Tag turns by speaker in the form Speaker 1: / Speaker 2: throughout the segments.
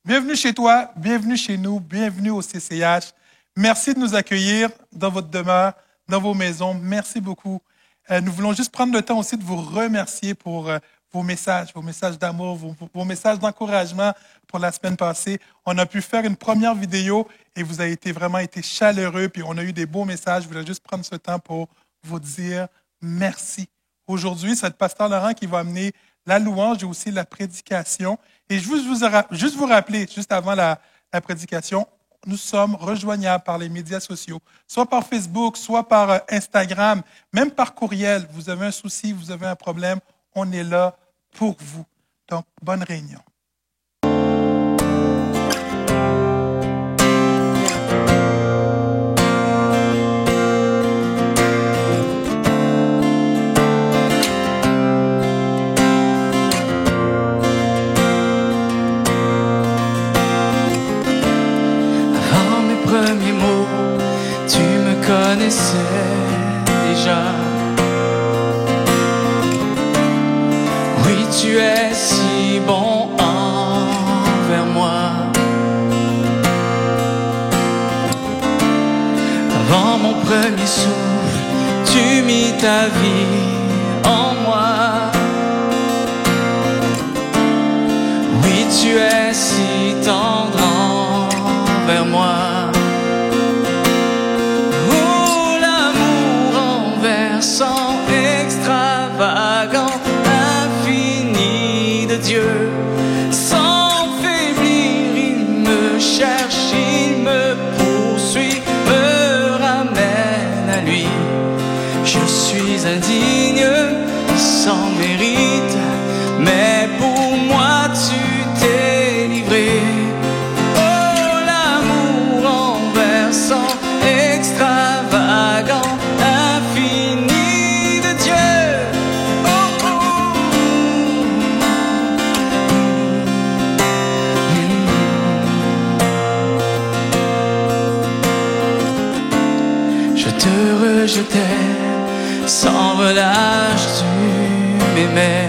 Speaker 1: Bienvenue chez toi, bienvenue chez nous, bienvenue au CCH. Merci de nous accueillir dans votre demeure, dans vos maisons. Merci beaucoup. Nous voulons juste prendre le temps aussi de vous remercier pour vos messages d'amour, vos messages d'encouragement pour la semaine passée. On a pu faire une première vidéo et vous avez vraiment été chaleureux, puis on a eu des beaux messages. Je voulais juste prendre ce temps pour vous dire merci. Aujourd'hui, c'est le pasteur Laurent qui va amener la louange et aussi la prédication. Et je veux juste vous rappeler, juste avant la prédication, nous sommes rejoignables par les médias sociaux, soit par Facebook, soit par Instagram, même par courriel. Vous avez un souci, vous avez un problème, on est là pour vous. Donc, bonne réunion.
Speaker 2: Premiers mots, tu me connaissais déjà. Oui, tu es si bon envers moi. Avant mon premier souffle, tu mis ta vie en moi. Oui, tu es si tendre envers moi. Sans extravagant, infini de Dieu, sans faiblir, il me cherche, il me poursuit, me ramène à lui. Je suis indigne, sans mérite, mais pour moi tu t'es livré. Oh, l'amour envers sans extravagant, infini. Rejetais sans relâche, tu m'aimais.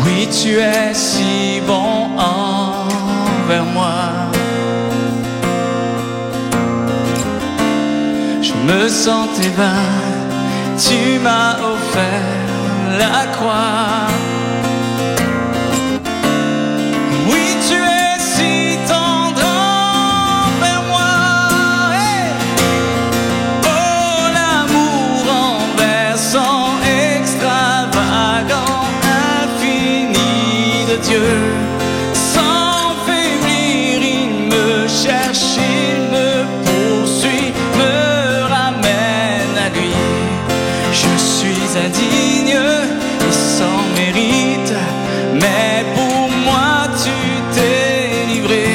Speaker 2: Oui, tu es si bon envers moi. Je me sentais vain, tu m'as offert la croix. Oui, tu es si tendre envers moi. Dieu, sans faiblir, il me cherche, il me poursuit, me ramène à lui. Je suis indigne et sans mérite, mais pour moi tu t'es livré.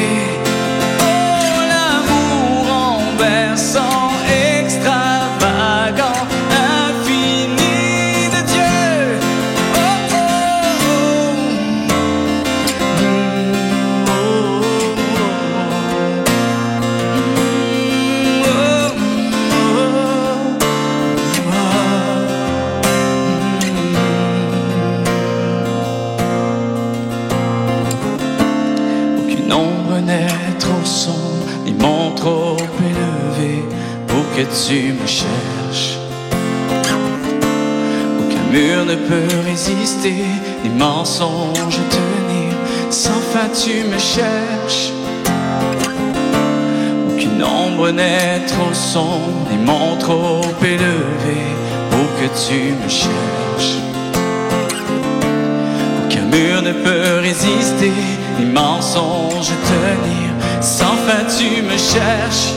Speaker 2: Oh, l'amour envers sans extravagant, infini de Dieu. Trop élevé pour que tu me cherches. Aucun mur ne peut résister, ni mensonge tenir. Sans fin tu me cherches. Aucune ombre n'est trop sombre, ni mon trop élevé pour que tu me cherches. Aucun mur ne peut résister, ni mensonge tenir. Sans fin tu me cherches.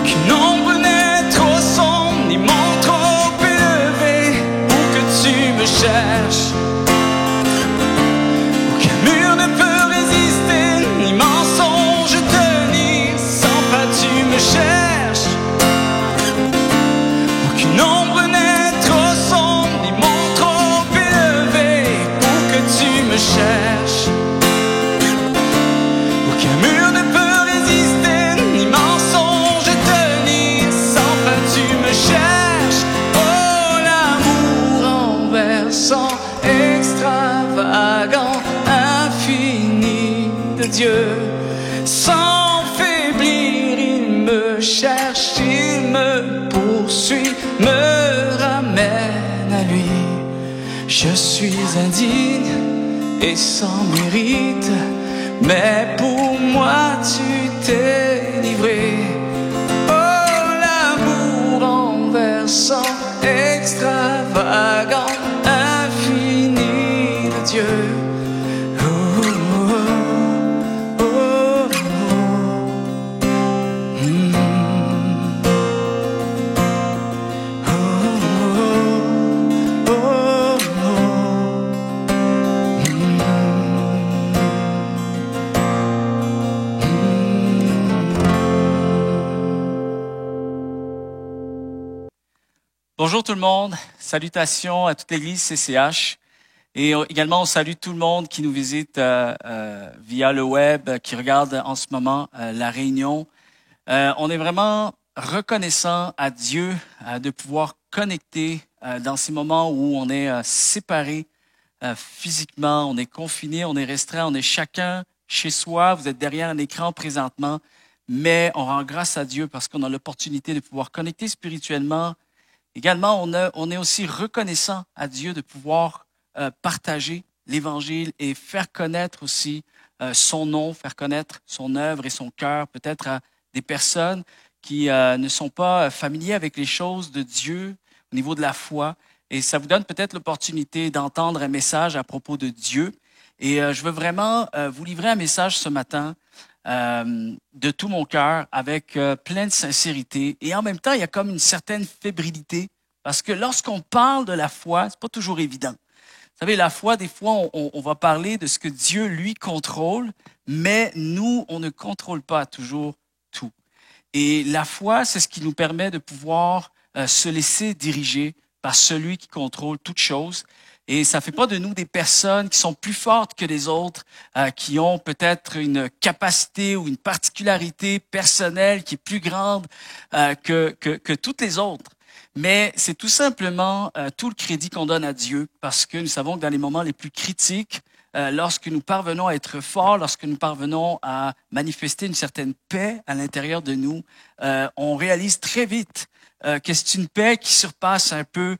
Speaker 2: Aucune ombre n'est trop sombre, ni mon trop élevé pour que tu me cherches. Aucun mur ne peut résister, ni mensonge tenir. Sans fin tu me cherches. Aucune ombre n'est trop sombre, ni mon trop élevé pour que tu me cherches. Aucun mur ne peut résister. de Dieu. Sans faiblir, il me cherche, il me poursuit, me ramène à lui. Je suis indigne et sans mérite, mais pour moi tu t'es livré. Oh, l'amour renversant, extravagant, infini de Dieu. Bonjour tout le monde, salutations à toute l'église CCH et également on salue tout le monde qui nous visite via le web, qui regarde en ce moment la réunion. On est vraiment reconnaissant à Dieu de pouvoir connecter dans ces moments où on est séparés physiquement, on est confiné, on est restreint, on est chacun chez soi, vous êtes derrière un écran présentement, mais on rend grâce à Dieu parce qu'on a l'opportunité de pouvoir connecter spirituellement. Également, on est aussi reconnaissant à Dieu de pouvoir partager l'Évangile et faire connaître aussi son nom, faire connaître son œuvre et son cœur, peut-être à des personnes qui ne sont pas familiers avec les choses de Dieu au niveau de la foi. Et ça vous donne peut-être l'opportunité d'entendre un message à propos de Dieu. Et je veux vraiment vous livrer un message ce matin de tout mon cœur, avec plein de sincérité. Et en même temps, il y a comme une certaine fébrilité, parce que lorsqu'on parle de la foi, c'est pas toujours évident. Vous savez, la foi, des fois, on va parler de ce que Dieu, lui, contrôle, mais nous, on ne contrôle pas toujours tout. Et la foi, c'est ce qui nous permet de pouvoir se laisser diriger par celui qui contrôle toutes choses. Et ça ne fait pas de nous des personnes qui sont plus fortes que les autres, qui ont peut-être une capacité ou une particularité personnelle qui est plus grande que toutes les autres. Mais c'est tout simplement tout le crédit qu'on donne à Dieu, parce que nous savons que dans les moments les plus critiques, lorsque nous parvenons à être forts, lorsque nous parvenons à manifester une certaine paix à l'intérieur de nous, on réalise très vite que c'est une paix qui surpasse un peu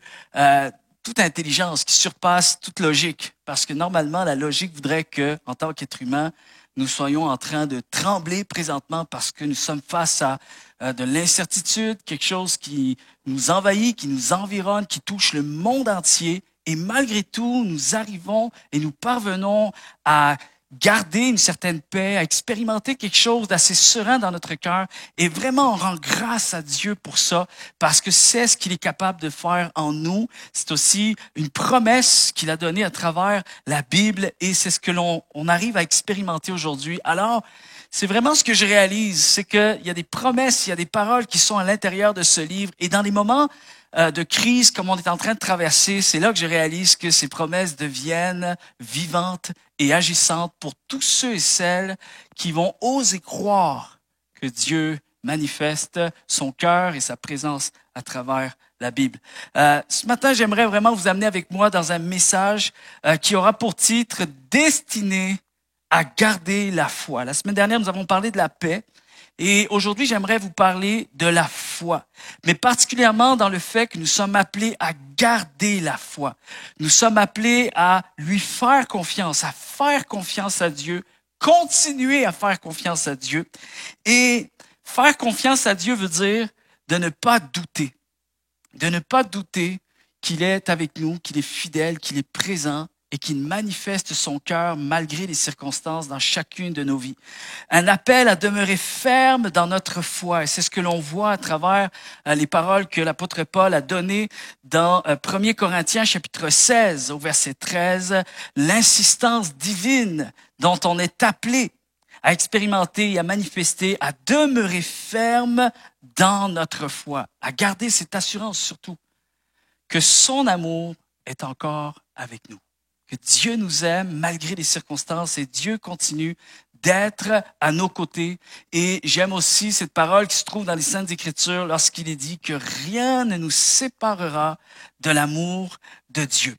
Speaker 2: toute intelligence, qui surpasse toute logique. Parce que normalement, la logique voudrait que, en tant qu'être humain, nous soyons en train de trembler présentement parce que nous sommes face à de l'incertitude, quelque chose qui nous envahit, qui nous environne, qui touche le monde entier. Et malgré tout, nous arrivons et nous parvenons à garder une certaine paix, à expérimenter quelque chose d'assez serein dans notre cœur. Et vraiment, on rend grâce à Dieu pour ça, parce que c'est ce qu'il est capable de faire en nous. C'est aussi une promesse qu'il a donnée à travers la Bible, et c'est ce que on arrive à expérimenter aujourd'hui. Alors, c'est vraiment ce que je réalise, c'est qu'il y a des promesses, il y a des paroles qui sont à l'intérieur de ce livre. Et dans les moments de crise comme on est en train de traverser, c'est là que je réalise que ces promesses deviennent vivantes et agissantes pour tous ceux et celles qui vont oser croire que Dieu manifeste son cœur et sa présence à travers la Bible. Ce matin, j'aimerais vraiment vous amener avec moi dans un message qui aura pour titre « Destiné à garder la foi ». La semaine dernière, nous avons parlé de la paix. Et aujourd'hui, j'aimerais vous parler de la foi, mais particulièrement dans le fait que nous sommes appelés à garder la foi. Nous sommes appelés à lui faire confiance, à faire confiance à Dieu, continuer à faire confiance à Dieu. Et faire confiance à Dieu veut dire de ne pas douter, qu'il est avec nous, qu'il est fidèle, qu'il est présent, et qu'il manifeste son cœur malgré les circonstances dans chacune de nos vies. Un appel à demeurer ferme dans notre foi. Et c'est ce que l'on voit à travers les paroles que l'apôtre Paul a données dans 1 Corinthiens chapitre 16 au verset 13. L'insistance divine dont on est appelé à expérimenter et à manifester, à demeurer ferme dans notre foi, à garder cette assurance surtout que son amour est encore avec nous. Que Dieu nous aime malgré les circonstances et Dieu continue d'être à nos côtés. Et j'aime aussi cette parole qui se trouve dans les Saintes Écritures lorsqu'il est dit que rien ne nous séparera de l'amour de Dieu.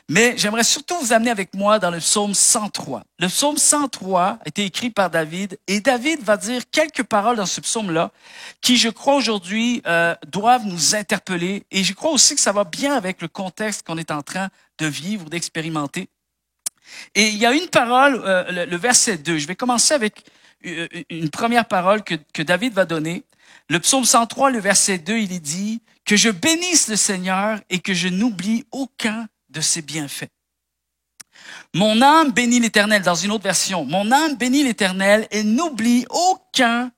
Speaker 2: Mais j'aimerais surtout vous amener avec moi dans le psaume 103. Le psaume 103 a été écrit par David et David va dire quelques paroles dans ce psaume-là qui, je crois aujourd'hui, doivent nous interpeller et je crois aussi que ça va bien avec le contexte qu'on est en train de vivre, d'expérimenter. Et il y a une parole, le verset 2. Je vais commencer avec une première parole que David va donner. Le psaume 103, le verset 2, il est dit « Que je bénisse le Seigneur et que je n'oublie aucun de ses bienfaits. » Mon âme bénit l'Éternel, dans une autre version. Mon âme bénit l'Éternel et n'oublie aucun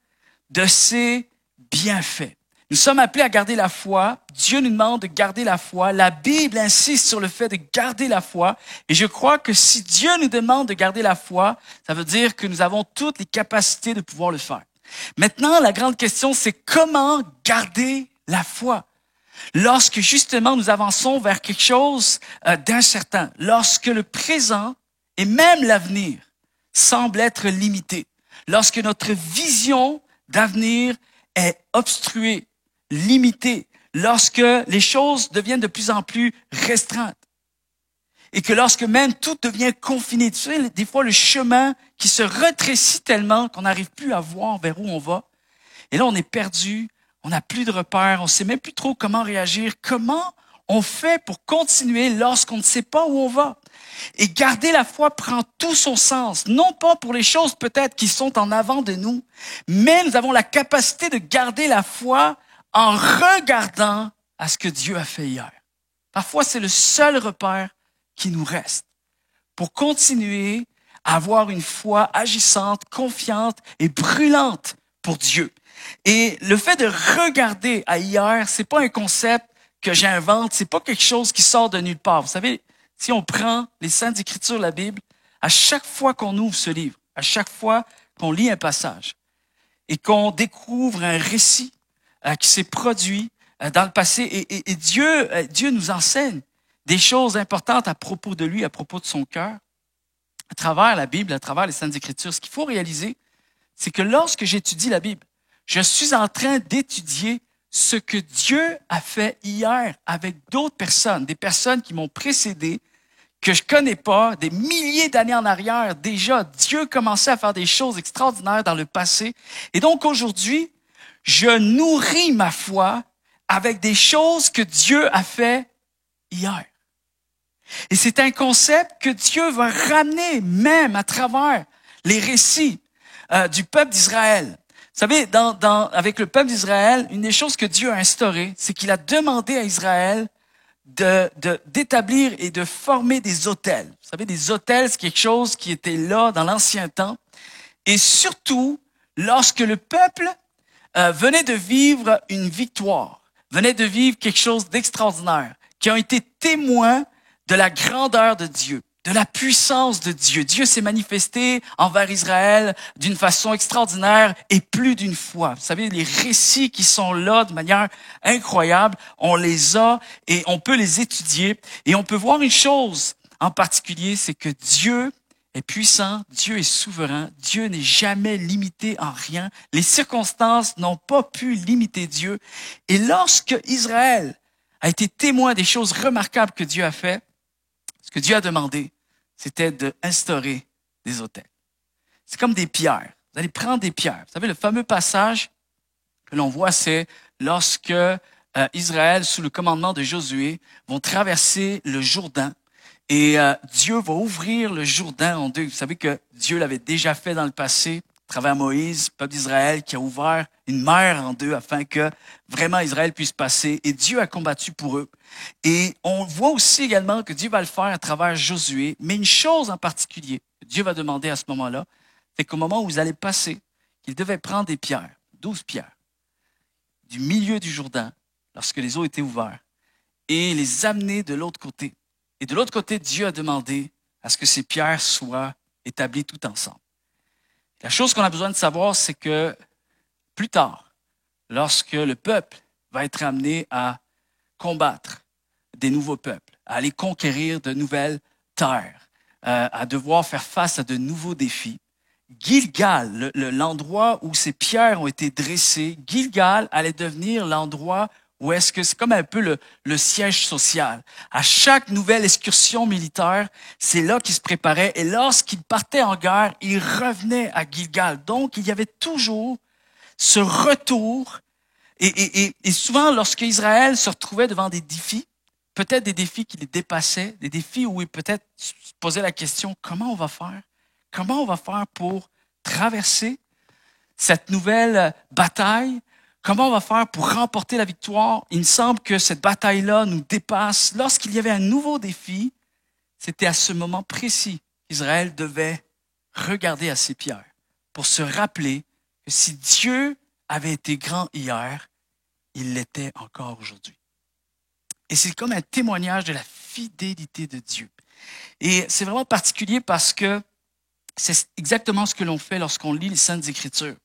Speaker 2: de ses bienfaits. Nous sommes appelés à garder la foi. Dieu nous demande de garder la foi. La Bible insiste sur le fait de garder la foi. Et je crois que si Dieu nous demande de garder la foi, ça veut dire que nous avons toutes les capacités de pouvoir le faire. Maintenant, la grande question, c'est comment garder la foi? Lorsque justement nous avançons vers quelque chose d'incertain, lorsque le présent et même l'avenir semblent être limités, lorsque notre vision d'avenir est obstruée, limitée, lorsque les choses deviennent de plus en plus restreintes et que lorsque même tout devient confiné, tu sais, des fois le chemin qui se rétrécit tellement qu'on n'arrive plus à voir vers où on va et là on est perdu. On n'a plus de repères, on ne sait même plus trop comment réagir. Comment on fait pour continuer lorsqu'on ne sait pas où on va? Et garder la foi prend tout son sens, non pas pour les choses peut-être qui sont en avant de nous, mais nous avons la capacité de garder la foi en regardant à ce que Dieu a fait hier. Parfois, c'est le seul repère qui nous reste pour continuer à avoir une foi agissante, confiante et brûlante pour Dieu. Et le fait de regarder à hier, c'est pas un concept que j'invente, c'est pas quelque chose qui sort de nulle part. Vous savez, si on prend les Saintes Écritures, la Bible, à chaque fois qu'on ouvre ce livre, à chaque fois qu'on lit un passage et qu'on découvre un récit qui s'est produit dans le passé, et Dieu nous enseigne des choses importantes à propos de lui, à propos de son cœur, à travers la Bible, à travers les Saintes Écritures. Ce qu'il faut réaliser, c'est que lorsque j'étudie la Bible, je suis en train d'étudier ce que Dieu a fait hier avec d'autres personnes, des personnes qui m'ont précédé, que je connais pas, des milliers d'années en arrière. Déjà, Dieu commençait à faire des choses extraordinaires dans le passé. Et donc aujourd'hui, je nourris ma foi avec des choses que Dieu a fait hier. Et c'est un concept que Dieu va ramener même à travers les récits du peuple d'Israël. Vous savez, avec le peuple d'Israël, une des choses que Dieu a instaurées, c'est qu'il a demandé à Israël d'établir et de former des autels. Vous savez, des autels, c'est quelque chose qui était là dans l'ancien temps. Et surtout, lorsque le peuple venait de vivre une victoire, venait de vivre quelque chose d'extraordinaire, qui ont été témoins de la grandeur de Dieu, de la puissance de Dieu. Dieu s'est manifesté envers Israël d'une façon extraordinaire et plus d'une fois. Vous savez, les récits qui sont là de manière incroyable, on les a et on peut les étudier. Et on peut voir une chose en particulier, c'est que Dieu est puissant, Dieu est souverain, Dieu n'est jamais limité en rien. Les circonstances n'ont pas pu limiter Dieu. Et lorsque Israël a été témoin des choses remarquables que Dieu a fait, ce que Dieu a demandé, c'était d'instaurer des autels. C'est comme des pierres. Vous allez prendre des pierres. Vous savez, le fameux passage que l'on voit, c'est lorsque Israël, sous le commandement de Josué, vont traverser le Jourdain et Dieu va ouvrir le Jourdain en deux. Vous savez que Dieu l'avait déjà fait dans le passé à travers Moïse, peuple d'Israël, qui a ouvert une mer en deux afin que vraiment Israël puisse passer. Et Dieu a combattu pour eux. Et on voit aussi également que Dieu va le faire à travers Josué. Mais une chose en particulier que Dieu va demander à ce moment-là, c'est qu'au moment où vous allez passer, qu'il devait prendre des pierres, 12 pierres, du milieu du Jourdain, lorsque les eaux étaient ouvertes, et les amener de l'autre côté. Et de l'autre côté, Dieu a demandé à ce que ces pierres soient établies tout ensemble. La chose qu'on a besoin de savoir, c'est que plus tard, lorsque le peuple va être amené à combattre des nouveaux peuples, à aller conquérir de nouvelles terres, à devoir faire face à de nouveaux défis, Gilgal, l'endroit où ces pierres ont été dressées, Gilgal allait devenir l'endroit Ou est-ce que c'est comme un peu le siège social? À chaque nouvelle excursion militaire, c'est là qu'il se préparait. Et lorsqu'il partait en guerre, il revenait à Gilgal. Donc, il y avait toujours ce retour. Et souvent, lorsque Israël se retrouvait devant des défis, peut-être des défis qui les dépassaient, des défis où il peut-être se posait la question, comment on va faire? Comment on va faire pour traverser cette nouvelle bataille? Comment on va faire pour remporter la victoire? Il me semble que cette bataille-là nous dépasse. Lorsqu'il y avait un nouveau défi, c'était à ce moment précis qu'Israël devait regarder à ses pierres pour se rappeler que si Dieu avait été grand hier, il l'était encore aujourd'hui. Et c'est comme un témoignage de la fidélité de Dieu. Et c'est vraiment particulier parce que c'est exactement ce que l'on fait lorsqu'on lit les Saintes Écritures.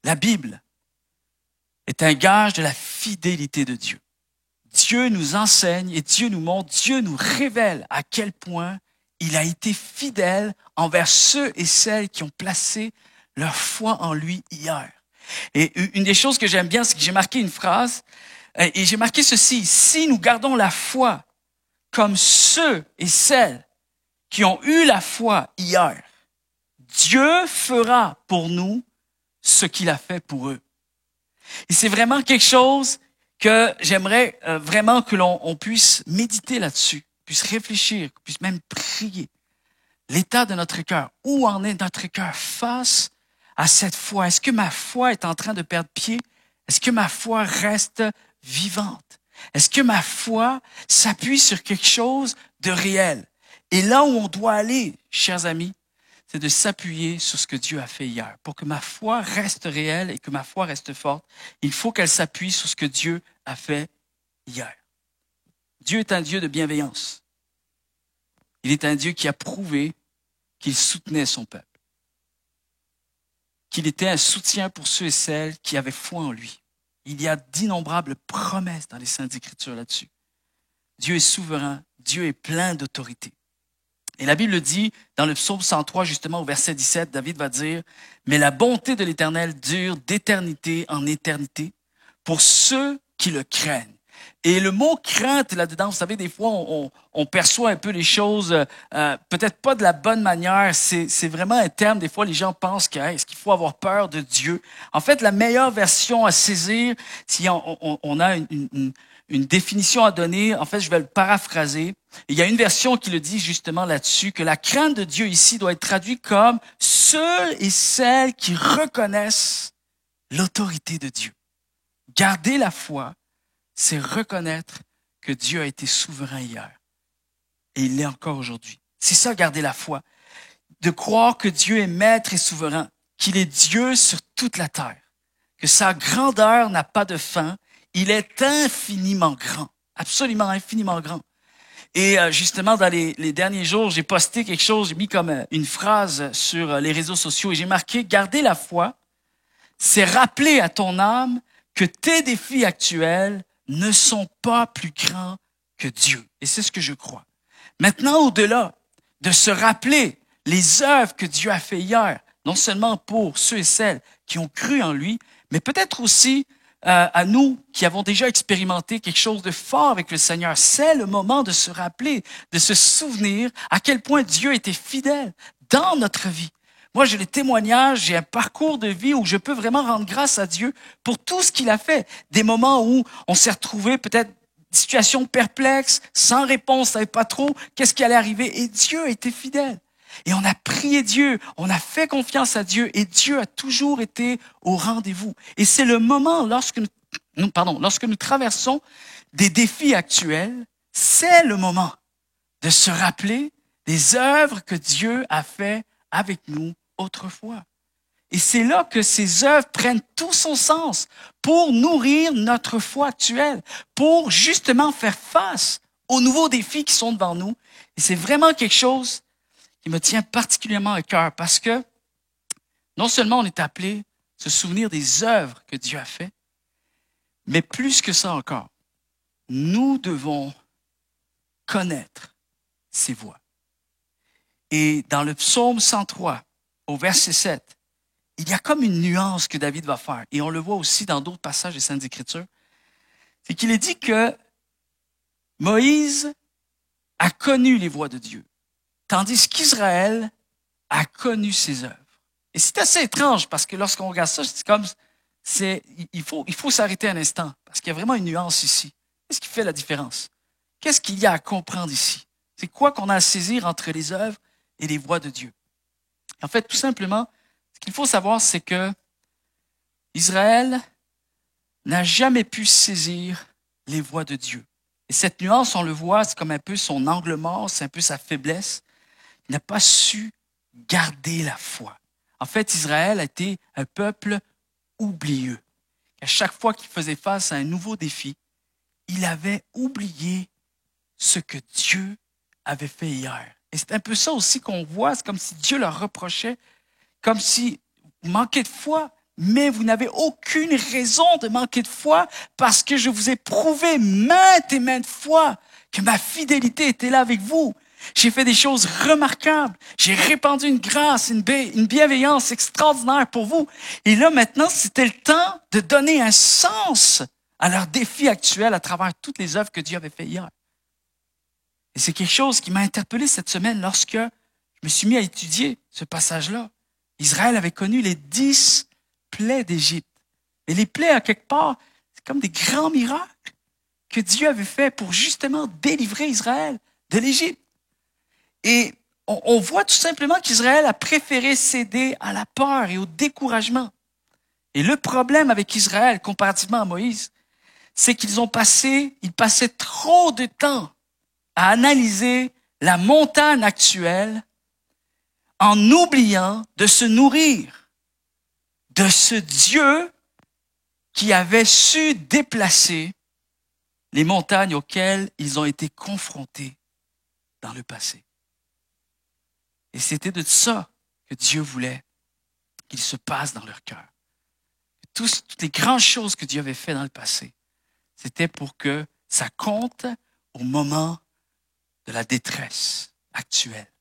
Speaker 2: La Bible est un gage de la fidélité de Dieu. Dieu nous enseigne et Dieu nous montre, Dieu nous révèle à quel point il a été fidèle envers ceux et celles qui ont placé leur foi en lui hier. Et une des choses que j'aime bien, c'est que j'ai marqué une phrase, et j'ai marqué ceci: si nous gardons la foi comme ceux et celles qui ont eu la foi hier, Dieu fera pour nous ce qu'il a fait pour eux. Et c'est vraiment quelque chose que j'aimerais vraiment que l'on puisse méditer là-dessus, puisse réfléchir, puisse même prier. L'état de notre cœur, où en est notre cœur face à cette foi? Est-ce que ma foi est en train de perdre pied? Est-ce que ma foi reste vivante? Est-ce que ma foi s'appuie sur quelque chose de réel? Et là où on doit aller, chers amis, c'est de s'appuyer sur ce que Dieu a fait hier. Pour que ma foi reste réelle et que ma foi reste forte, il faut qu'elle s'appuie sur ce que Dieu a fait hier. Dieu est un Dieu de bienveillance. Il est un Dieu qui a prouvé qu'il soutenait son peuple, qu'il était un soutien pour ceux et celles qui avaient foi en lui. Il y a d'innombrables promesses dans les Saintes Écritures là-dessus. Dieu est souverain, Dieu est plein d'autorité. Et la Bible dit, dans le psaume 103, justement au verset 17, David va dire, « Mais la bonté de l'Éternel dure d'éternité en éternité pour ceux qui le craignent. » Et le mot « crainte » là-dedans, vous savez, des fois, on perçoit un peu les choses, peut-être pas de la bonne manière. C'est vraiment un terme, des fois, les gens pensent est-ce qu'il faut avoir peur de Dieu? En fait, la meilleure version à saisir, si on a une définition à donner, en fait, je vais le paraphraser. Il y a une version qui le dit justement là-dessus, que la crainte de Dieu ici doit être traduite comme ceux et celles qui reconnaissent l'autorité de Dieu. Garder la foi, c'est reconnaître que Dieu a été souverain hier. Et il l'est encore aujourd'hui. C'est ça, garder la foi. De croire que Dieu est maître et souverain, qu'il est Dieu sur toute la terre, que sa grandeur n'a pas de fin. Il est infiniment grand, absolument infiniment grand. Et justement, dans les derniers jours, j'ai posté quelque chose, j'ai mis comme une phrase sur les réseaux sociaux et j'ai marqué « Garder la foi, c'est rappeler à ton âme que tes défis actuels ne sont pas plus grands que Dieu. » Et c'est ce que je crois. Maintenant, au-delà de se rappeler les œuvres que Dieu a fait hier, non seulement pour ceux et celles qui ont cru en lui, mais peut-être aussi à nous qui avons déjà expérimenté quelque chose de fort avec le Seigneur, c'est le moment de se rappeler, de se souvenir à quel point Dieu était fidèle dans notre vie. Moi, j'ai les témoignages, j'ai un parcours de vie où je peux vraiment rendre grâce à Dieu pour tout ce qu'il a fait. Des moments où on s'est retrouvé peut-être situation perplexe, sans réponse, on savait pas trop qu'est-ce qui allait arriver et Dieu a été fidèle. Et on a prié Dieu, on a fait confiance à Dieu et Dieu a toujours été au rendez-vous. Et c'est le moment lorsque nous traversons des défis actuels, c'est le moment de se rappeler des œuvres que Dieu a fait avec nous autrefois. Et c'est là que ces œuvres prennent tout son sens pour nourrir notre foi actuelle, pour justement faire face aux nouveaux défis qui sont devant nous. Et c'est vraiment quelque chose qui me tient particulièrement à cœur parce que non seulement on est appelé à se souvenir des œuvres que Dieu a faites, mais plus que ça encore, nous devons connaître ses voies. Et dans le psaume 103, au verset 7, il y a comme une nuance que David va faire. Et on le voit aussi dans d'autres passages des Saintes Écritures. c'est qu'il est dit que Moïse a connu les voies de Dieu, tandis qu'Israël a connu ses œuvres. Et c'est assez étrange parce que lorsqu'on regarde ça, c'est comme, il faut s'arrêter un instant parce qu'il y a vraiment une nuance ici. Qu'est-ce qui fait la différence? Qu'est-ce qu'il y a à comprendre ici? C'est quoi qu'on a à saisir entre les œuvres et les voies de Dieu? En fait, tout simplement, ce qu'il faut savoir, c'est que Israël n'a jamais pu saisir les voies de Dieu. Et cette nuance, on le voit, c'est comme un peu son angle mort, c'est un peu sa faiblesse. Il n'a pas su garder la foi. En fait, Israël a été un peuple oublieux. À chaque fois qu'il faisait face à un nouveau défi, il avait oublié ce que Dieu avait fait hier. Et c'est un peu ça aussi qu'on voit, c'est comme si Dieu leur reprochait, comme si vous manquez de foi, mais vous n'avez aucune raison de manquer de foi parce que je vous ai prouvé maintes et maintes fois que ma fidélité était là avec vous. J'ai fait des choses remarquables. J'ai répandu une grâce, une bienveillance extraordinaire pour vous. Et là, maintenant, c'était le temps de donner un sens à leurs défis actuels à travers toutes les œuvres que Dieu avait fait hier. Et c'est quelque chose qui m'a interpellé cette semaine lorsque je me suis mis à étudier ce passage-là. Israël avait connu les 10 plaies d'Égypte. Et les plaies, à quelque part, c'est comme des grands miracles que Dieu avait fait pour justement délivrer Israël de l'Égypte. Et on voit tout simplement qu'Israël a préféré céder à la peur et au découragement. Et le problème avec Israël, comparativement à Moïse, c'est qu'ils passaient trop de temps à analyser la montagne actuelle en oubliant de se nourrir de ce Dieu qui avait su déplacer les montagnes auxquelles ils ont été confrontés dans le passé. Et c'était de ça que Dieu voulait qu'il se passe dans leur cœur. Toutes les grandes choses que Dieu avait faites dans le passé, c'était pour que ça compte au moment de la détresse actuelle,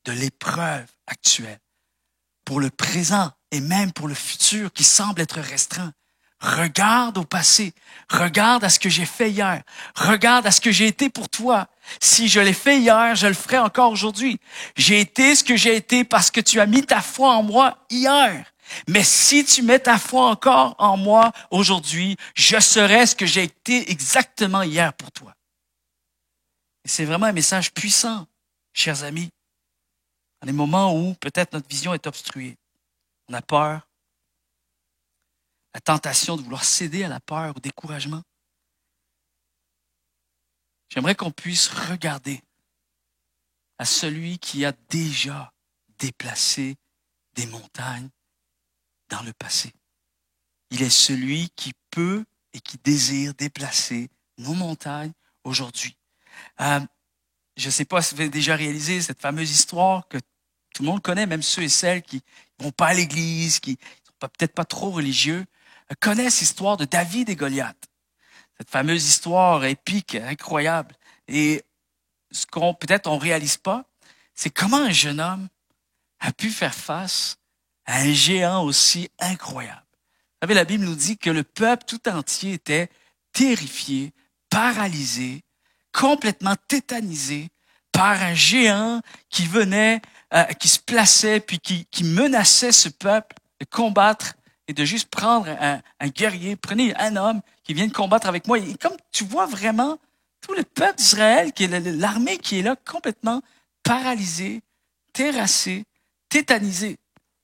Speaker 2: de l'épreuve actuelle, pour le présent et même pour le futur qui semble être restreint. Regarde au passé, regarde à ce que j'ai fait hier, regarde à ce que j'ai été pour toi. Si je l'ai fait hier, je le ferai encore aujourd'hui. J'ai été ce que j'ai été parce que tu as mis ta foi en moi hier. Mais si tu mets ta foi encore en moi aujourd'hui, je serai ce que j'ai été exactement hier pour toi. Et c'est vraiment un message puissant, chers amis, dans les moments où peut-être notre vision est obstruée. On a peur, la tentation de vouloir céder à la peur, au découragement. J'aimerais qu'on puisse regarder à celui qui a déjà déplacé des montagnes dans le passé. Il est celui qui peut et qui désire déplacer nos montagnes aujourd'hui. Je ne sais pas si vous avez déjà réalisé cette fameuse histoire que tout le monde connaît, même ceux et celles qui ne vont pas à l'église, qui ne sont peut-être pas trop religieux, connaissent l'histoire de David et Goliath. Cette fameuse histoire épique, incroyable. Et ce qu'on peut-être on réalise pas, c'est comment un jeune homme a pu faire face à un géant aussi incroyable. Vous savez, la Bible nous dit que le peuple tout entier était terrifié, paralysé, complètement tétanisé par un géant qui venait, qui se plaçait, puis qui menaçait ce peuple de combattre et de juste prendre un guerrier. Prenez un homme qui vient de combattre avec moi. Et comme tu vois vraiment tout le peuple d'Israël, qui est l'armée qui est là, complètement paralysé, terrassé, tétanisé.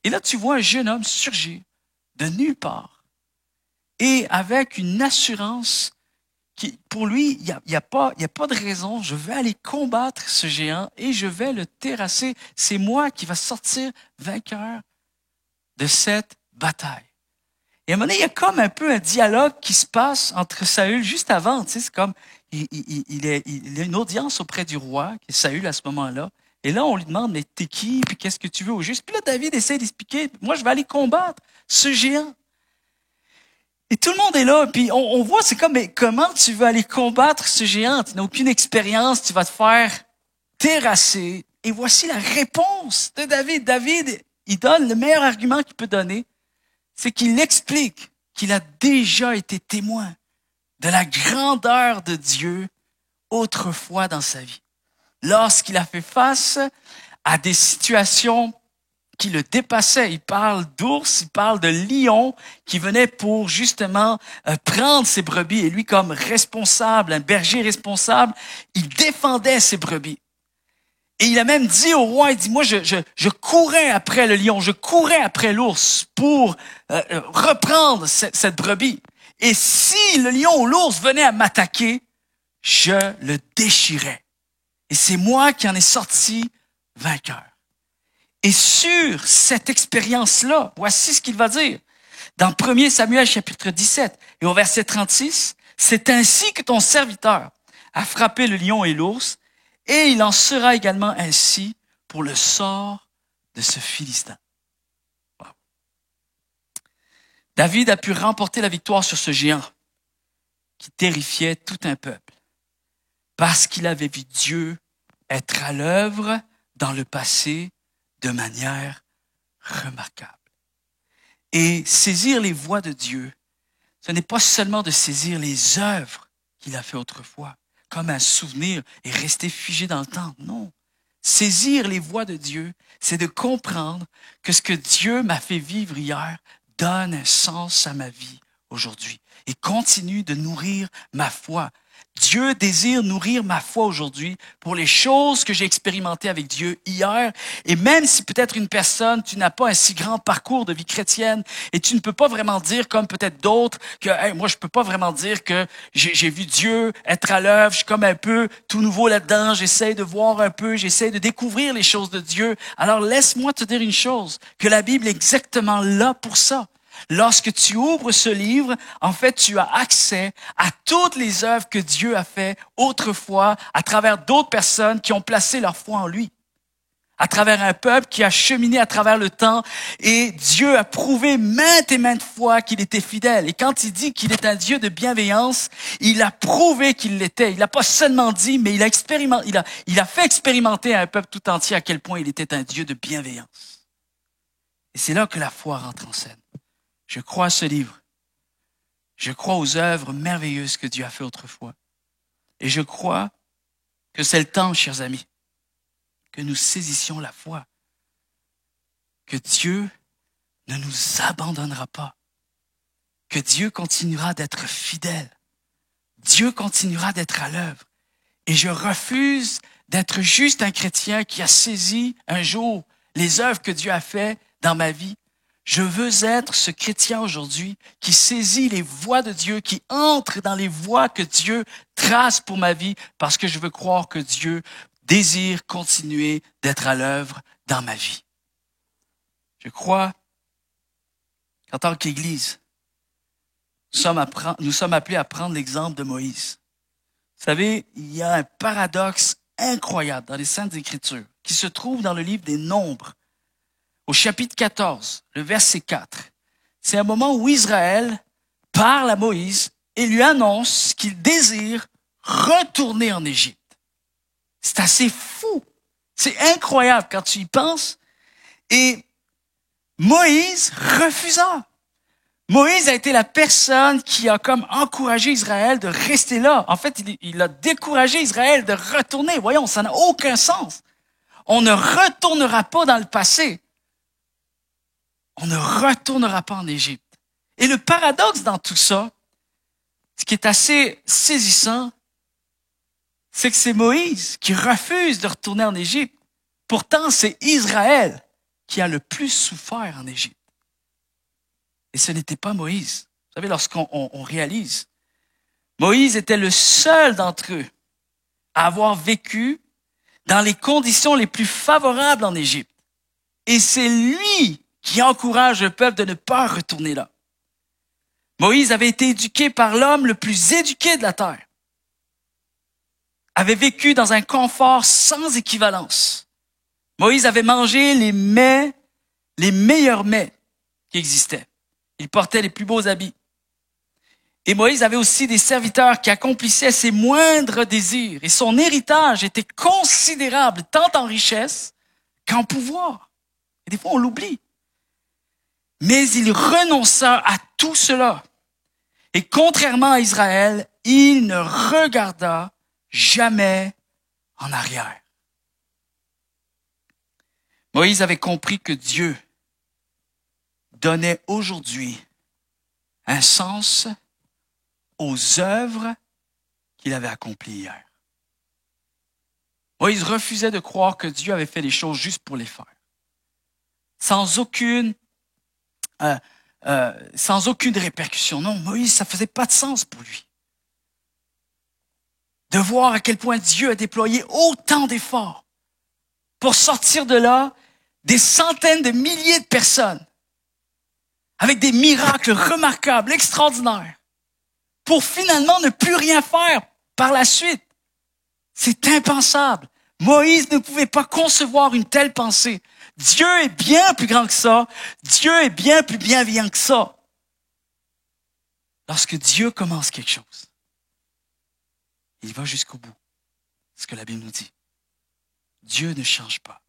Speaker 2: Et là, tu vois un jeune homme surgir de nulle part et avec une assurance qui, pour lui, il y a pas de raison. Je vais aller combattre ce géant et je vais le terrasser. C'est moi qui va sortir vainqueur de cette bataille. Et à un moment donné, il y a comme un peu un dialogue qui se passe entre Saül juste avant. Tu sais, c'est comme, il a une audience auprès du roi, qui est Saül à ce moment-là. Et là, on lui demande, mais t'es qui? Puis qu'est-ce que tu veux au juste? Puis là, David essaie d'expliquer, moi, je vais aller combattre ce géant. Et tout le monde est là, puis on voit, c'est comme, mais comment tu veux aller combattre ce géant? Tu n'as aucune expérience, tu vas te faire terrasser. Et voici la réponse de David. David, il donne le meilleur argument qu'il peut donner, c'est qu'il explique qu'il a déjà été témoin de la grandeur de Dieu autrefois dans sa vie. Lorsqu'il a fait face à des situations qui le dépassaient. Il parle d'ours, il parle de lion qui venait pour justement prendre ses brebis. Et lui, comme responsable, un berger responsable, il défendait ses brebis. Et il a même dit au roi, il dit, moi, je courais après le lion, je courais après l'ours pour reprendre cette brebis. Et si le lion ou l'ours venait à m'attaquer, je le déchirais. Et c'est moi qui en ai sorti vainqueur. Et sur cette expérience-là, voici ce qu'il va dire. Dans 1 Samuel chapitre 17 et au verset 36, c'est ainsi que ton serviteur a frappé le lion et l'ours, et il en sera également ainsi pour le sort de ce Philistin. Wow. David a pu remporter la victoire sur ce géant qui terrifiait tout un peuple parce qu'il avait vu Dieu être à l'œuvre dans le passé de manière remarquable. Et saisir les voies de Dieu, ce n'est pas seulement de saisir les œuvres qu'il a fait autrefois, comme un souvenir et rester figé dans le temps. Non. Saisir les voies de Dieu, c'est de comprendre que ce que Dieu m'a fait vivre hier donne un sens à ma vie aujourd'hui et continue de nourrir ma foi. Dieu désire nourrir ma foi aujourd'hui pour les choses que j'ai expérimentées avec Dieu hier. Et même si peut-être une personne, tu n'as pas un si grand parcours de vie chrétienne et tu ne peux pas vraiment dire, comme peut-être d'autres, que hey, moi je peux pas vraiment dire que j'ai vu Dieu être à l'œuvre, je suis comme un peu tout nouveau là-dedans, j'essaie de voir un peu, j'essaie de découvrir les choses de Dieu. Alors laisse-moi te dire une chose, que la Bible est exactement là pour ça. Lorsque tu ouvres ce livre, en fait, tu as accès à toutes les œuvres que Dieu a fait autrefois à travers d'autres personnes qui ont placé leur foi en lui. À travers un peuple qui a cheminé à travers le temps et Dieu a prouvé maintes et maintes fois qu'il était fidèle. Et quand il dit qu'il est un Dieu de bienveillance, il a prouvé qu'il l'était. Il n'a pas seulement dit, mais il a fait expérimenter à un peuple tout entier à quel point il était un Dieu de bienveillance. Et c'est là que la foi rentre en scène. Je crois à ce livre. Je crois aux œuvres merveilleuses que Dieu a fait autrefois. Et je crois que c'est le temps, chers amis, que nous saisissions la foi. Que Dieu ne nous abandonnera pas. Que Dieu continuera d'être fidèle. Dieu continuera d'être à l'œuvre. Et je refuse d'être juste un chrétien qui a saisi un jour les œuvres que Dieu a fait dans ma vie. Je veux être ce chrétien aujourd'hui qui saisit les voies de Dieu, qui entre dans les voies que Dieu trace pour ma vie, parce que je veux croire que Dieu désire continuer d'être à l'œuvre dans ma vie. Je crois qu'en tant qu'Église, nous sommes appelés à prendre l'exemple de Moïse. Vous savez, il y a un paradoxe incroyable dans les Saintes Écritures qui se trouve dans le livre des Nombres. Au chapitre 14, le verset 4, c'est un moment où Israël parle à Moïse et lui annonce qu'il désire retourner en Égypte. C'est assez fou. C'est incroyable quand tu y penses. Et Moïse refusa. Moïse a été la personne qui a comme encouragé Israël de rester là. En fait, il a découragé Israël de retourner. Voyons, ça n'a aucun sens. On ne retournera pas dans le passé. On ne retournera pas en Égypte. Et le paradoxe dans tout ça, ce qui est assez saisissant, c'est que c'est Moïse qui refuse de retourner en Égypte. Pourtant, c'est Israël qui a le plus souffert en Égypte. Et ce n'était pas Moïse. Vous savez, lorsqu'on réalise, Moïse était le seul d'entre eux à avoir vécu dans les conditions les plus favorables en Égypte. Et c'est lui qui encourage le peuple de ne pas retourner là. Moïse avait été éduqué par l'homme le plus éduqué de la terre. Avait vécu dans un confort sans équivalence. Moïse avait mangé les meilleurs mets qui existaient. Il portait les plus beaux habits. Et Moïse avait aussi des serviteurs qui accomplissaient ses moindres désirs. Et son héritage était considérable, tant en richesse qu'en pouvoir. Et des fois, on l'oublie. Mais il renonça à tout cela. Et contrairement à Israël, il ne regarda jamais en arrière. Moïse avait compris que Dieu donnait aujourd'hui un sens aux œuvres qu'il avait accomplies hier. Moïse refusait de croire que Dieu avait fait les choses juste pour les faire. Sans aucune répercussion. Non, Moïse, ça faisait pas de sens pour lui. De voir à quel point Dieu a déployé autant d'efforts pour sortir de là des centaines de milliers de personnes avec des miracles remarquables, extraordinaires, pour finalement ne plus rien faire par la suite. C'est impensable. Moïse ne pouvait pas concevoir une telle pensée. Dieu est bien plus grand que ça. Dieu est bien plus bienveillant que ça. Lorsque Dieu commence quelque chose, il va jusqu'au bout. C'est ce que la Bible nous dit. Dieu ne change pas.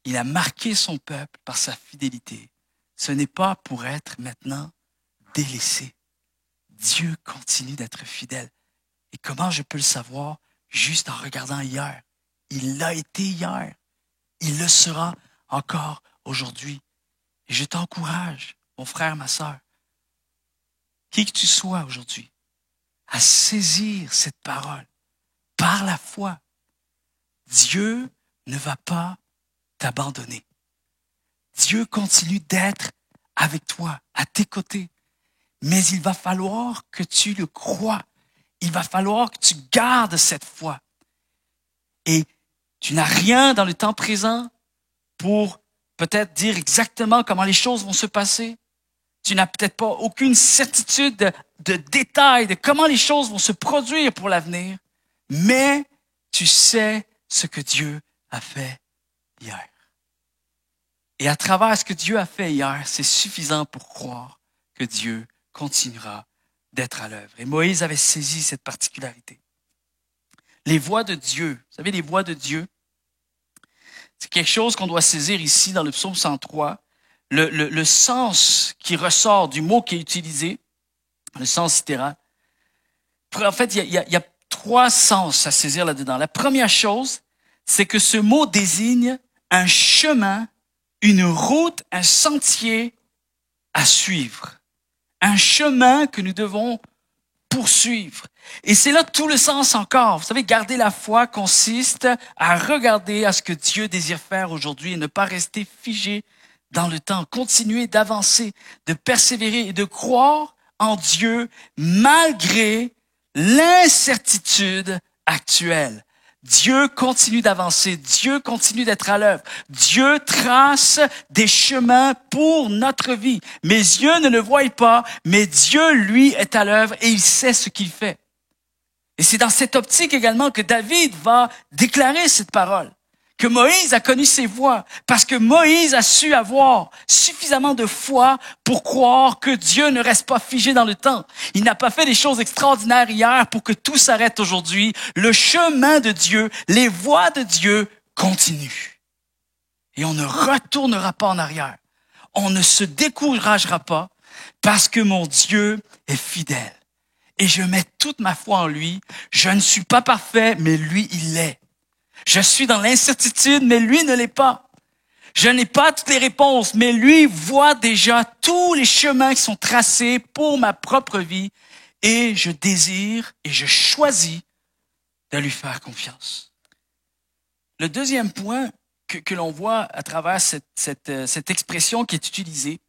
Speaker 2: Il a marqué son peuple par sa fidélité. Ce n'est pas pour être maintenant délaissé. Dieu continue d'être fidèle. Et comment je peux le savoir? Juste en regardant hier. Il l'a été hier. Il le sera encore aujourd'hui. Et je t'encourage, mon frère, ma sœur, qui que tu sois aujourd'hui, à saisir cette parole par la foi. Dieu ne va pas t'abandonner. Dieu continue d'être avec toi, à tes côtés. Mais il va falloir que tu le crois. Il va falloir que tu gardes cette foi. Et tu n'as rien dans le temps présent pour peut-être dire exactement comment les choses vont se passer. Tu n'as peut-être pas aucune certitude de détails de comment les choses vont se produire pour l'avenir. Mais tu sais ce que Dieu a fait hier. Et à travers ce que Dieu a fait hier, c'est suffisant pour croire que Dieu continuera d'être à l'œuvre. Et Moïse avait saisi cette particularité. Les voies de Dieu, vous savez, les voies de Dieu, c'est quelque chose qu'on doit saisir ici dans le psaume 103. Le sens qui ressort du mot qui est utilisé, le sens littéral. En fait, il y a trois sens à saisir là-dedans. La première chose, c'est que ce mot désigne un chemin, une route, un sentier à suivre. Un chemin que nous devons poursuivre. Et c'est là tout le sens encore. Vous savez, garder la foi consiste à regarder à ce que Dieu désire faire aujourd'hui et ne pas rester figé dans le temps. Continuer d'avancer, de persévérer et de croire en Dieu malgré l'incertitude actuelle. Dieu continue d'avancer. Dieu continue d'être à l'œuvre. Dieu trace des chemins pour notre vie. Mes yeux ne le voient pas, mais Dieu, lui, est à l'œuvre et il sait ce qu'il fait. Et c'est dans cette optique également que David va déclarer cette parole. Que Moïse a connu ses voies, parce que Moïse a su avoir suffisamment de foi pour croire que Dieu ne reste pas figé dans le temps. Il n'a pas fait des choses extraordinaires hier pour que tout s'arrête aujourd'hui. Le chemin de Dieu, les voies de Dieu continuent. Et on ne retournera pas en arrière. On ne se découragera pas parce que mon Dieu est fidèle. Et je mets toute ma foi en lui. Je ne suis pas parfait, mais lui, il l'est. Je suis dans l'incertitude, mais lui ne l'est pas. Je n'ai pas toutes les réponses, mais lui voit déjà tous les chemins qui sont tracés pour ma propre vie et je désire et je choisis de lui faire confiance. Le deuxième point que l'on voit à travers cette expression qui est utilisée,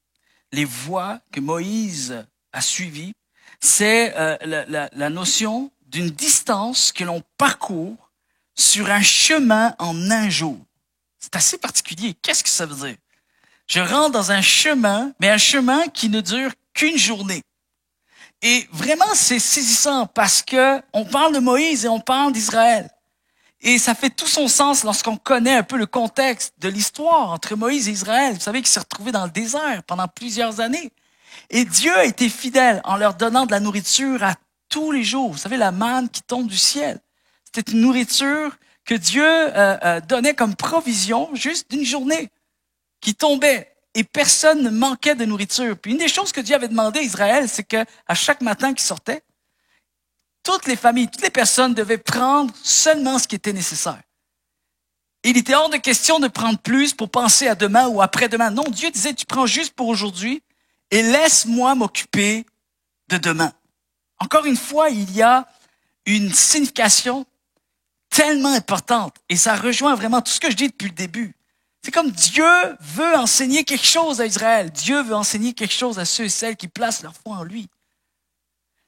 Speaker 2: les voies que Moïse a suivies, c'est la notion d'une distance que l'on parcourt sur un chemin en un jour. C'est assez particulier. Qu'est-ce que ça veut dire? Je rentre dans un chemin, mais un chemin qui ne dure qu'une journée. Et vraiment, c'est saisissant parce que on parle de Moïse et on parle d'Israël. Et ça fait tout son sens lorsqu'on connaît un peu le contexte de l'histoire entre Moïse et Israël. Vous savez qu'ils s'est retrouvé dans le désert pendant plusieurs années. Et Dieu a été fidèle en leur donnant de la nourriture à tous les jours. Vous savez, la manne qui tombe du ciel. C'était une nourriture que Dieu donnait comme provision juste d'une journée qui tombait. et personne ne manquait de nourriture. Puis une des choses que Dieu avait demandé à Israël, c'est qu'à chaque matin qu'ils sortaient, toutes les familles, toutes les personnes devaient prendre seulement ce qui était nécessaire. Il était hors de question de prendre plus pour penser à demain ou après-demain. Non, Dieu disait, tu prends juste pour aujourd'hui et laisse-moi m'occuper de demain. Encore une fois, il y a une signification tellement importante et ça rejoint vraiment tout ce que je dis depuis le début. C'est comme Dieu veut enseigner quelque chose à Israël. Dieu veut enseigner quelque chose à ceux et celles qui placent leur foi en lui.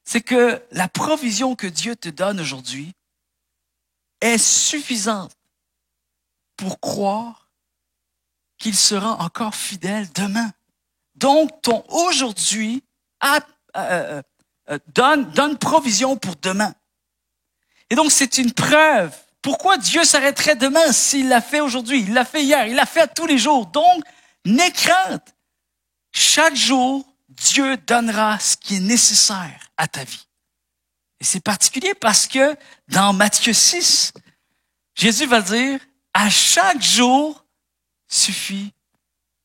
Speaker 2: C'est que la provision que Dieu te donne aujourd'hui est suffisante pour croire qu'il sera encore fidèle demain. Donc, ton aujourd'hui donne provision pour demain. Et donc, c'est une preuve. Pourquoi Dieu s'arrêterait demain s'il l'a fait aujourd'hui? Il l'a fait hier, il l'a fait tous les jours. Donc, n'aie crainte. Chaque jour, Dieu donnera ce qui est nécessaire à ta vie. Et c'est particulier parce que dans Matthieu 6, Jésus va dire, à chaque jour suffit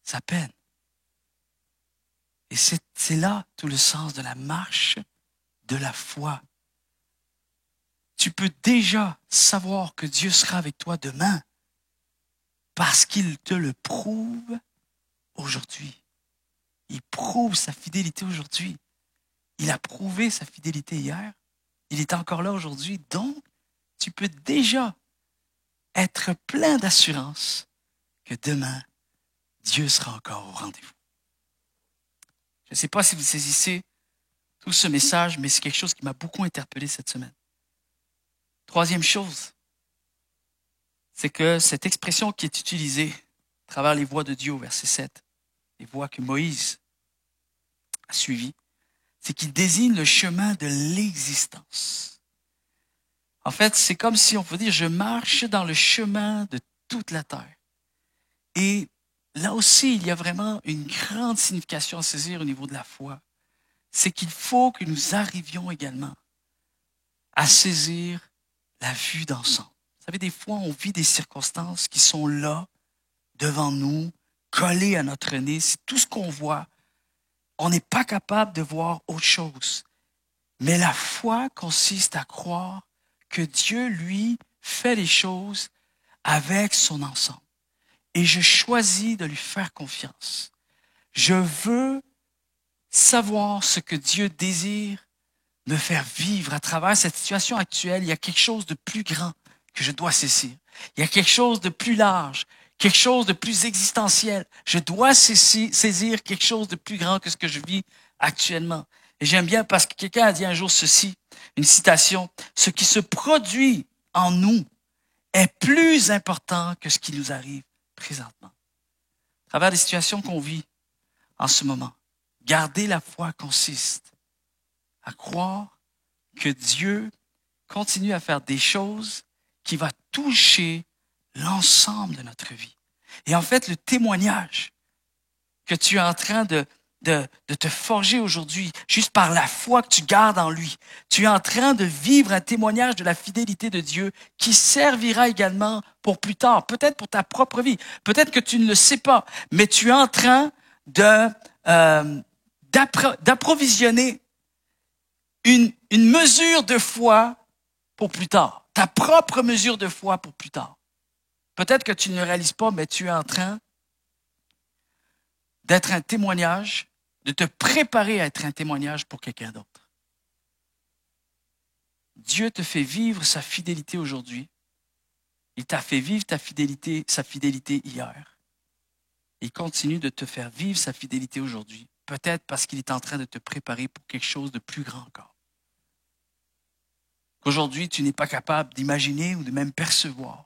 Speaker 2: sa peine. Et c'est là tout le sens de la marche de la foi. Tu peux déjà savoir que Dieu sera avec toi demain parce qu'il te le prouve aujourd'hui. Il prouve sa fidélité aujourd'hui. Il a prouvé sa fidélité hier. Il est encore là aujourd'hui. Donc, tu peux déjà être plein d'assurance que demain, Dieu sera encore au rendez-vous. Je ne sais pas si vous saisissez tout ce message, mais c'est quelque chose qui m'a beaucoup interpellé cette semaine. Troisième chose, c'est que cette expression qui est utilisée à travers les voies de Dieu au verset 7, les voies que Moïse a suivies, c'est qu'il désigne le chemin de l'existence. En fait, c'est comme si on peut dire, je marche dans le chemin de toute la terre. Et là aussi, il y a vraiment une grande signification à saisir au niveau de la foi. C'est qu'il faut que nous arrivions également à saisir la vue d'ensemble. Vous savez, des fois, on vit des circonstances qui sont là, devant nous, collées à notre nez. C'est tout ce qu'on voit. On n'est pas capable de voir autre chose. Mais la foi consiste à croire que Dieu, lui, fait les choses avec son ensemble. Et je choisis de lui faire confiance. Je veux savoir ce que Dieu désire me faire vivre à travers cette situation actuelle. Il y a quelque chose de plus grand que je dois saisir. Il y a quelque chose de plus large, quelque chose de plus existentiel. Je dois saisir quelque chose de plus grand que ce que je vis actuellement. Et j'aime bien parce que quelqu'un a dit un jour ceci, une citation, « Ce qui se produit en nous est plus important que ce qui nous arrive présentement. » À travers des situations qu'on vit en ce moment, garder la foi consiste à croire que Dieu continue à faire des choses qui vont toucher l'ensemble de notre vie. Et en fait, le témoignage que tu es en train de te forger aujourd'hui, juste par la foi que tu gardes en lui, tu es en train de vivre un témoignage de la fidélité de Dieu qui servira également pour plus tard, peut-être pour ta propre vie. Peut-être que tu ne le sais pas, mais tu es en train d'approvisionner une mesure de foi pour plus tard. Ta propre mesure de foi pour plus tard. Peut-être que tu ne le réalises pas, mais tu es en train d'être un témoignage, de te préparer à être un témoignage pour quelqu'un d'autre. Dieu te fait vivre sa fidélité aujourd'hui. Il t'a fait vivre sa fidélité hier. Il continue de te faire vivre sa fidélité aujourd'hui. Peut-être parce qu'il est en train de te préparer pour quelque chose de plus grand encore. Qu'aujourd'hui, tu n'es pas capable d'imaginer ou de même percevoir.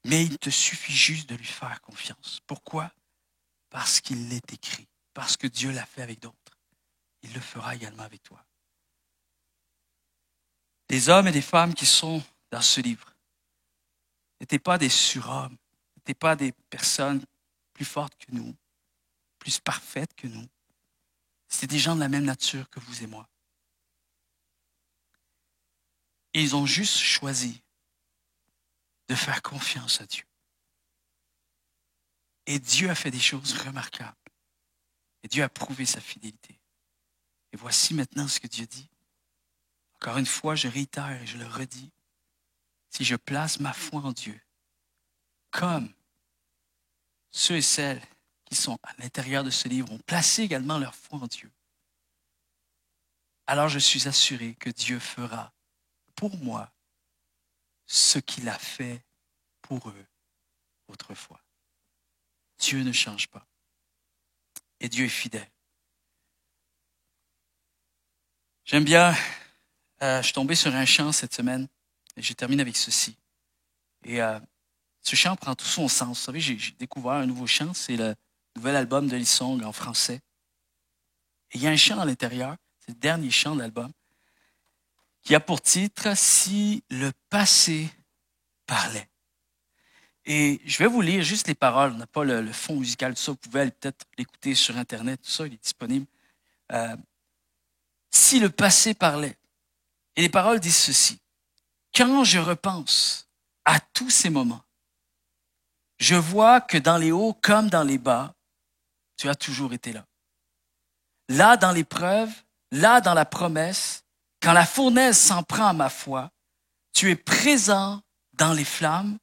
Speaker 2: Mais il te suffit juste de lui faire confiance. Pourquoi? Parce qu'il l'est écrit. Parce que Dieu l'a fait avec d'autres. Il le fera également avec toi. Les hommes et les femmes qui sont dans ce livre n'étaient pas des surhommes, n'étaient pas des personnes plus fortes que nous, plus parfaites que nous. C'était des gens de la même nature que vous et moi. Et ils ont juste choisi de faire confiance à Dieu. Et Dieu a fait des choses remarquables. Et Dieu a prouvé sa fidélité. Et voici maintenant ce que Dieu dit. Encore une fois, je réitère et je le redis. Si je place ma foi en Dieu, comme ceux et celles qui sont à l'intérieur de ce livre ont placé également leur foi en Dieu, alors je suis assuré que Dieu fera pour moi ce qu'il a fait pour eux autrefois. Dieu ne change pas. Et Dieu est fidèle. J'aime bien, je suis tombé sur un chant cette semaine, et je termine avec ceci. Et ce chant prend tout son sens. Vous savez, j'ai découvert un nouveau chant, c'est le nouvel album de Hillsong en français. Et il y a un chant à l'intérieur, c'est le dernier chant de l'album, qui a pour titre « Si le passé parlait ». Et je vais vous lire juste les paroles. On n'a pas le fond musical, tout ça. Vous pouvez aller peut-être l'écouter sur Internet, tout ça, il est disponible. Si le passé parlait. Et les paroles disent ceci. Quand je repense à tous ces moments, je vois que dans les hauts comme dans les bas, tu as toujours été là. Là dans l'épreuve, là dans la promesse, quand la fournaise s'en prend à ma foi, tu es présent dans les flammes.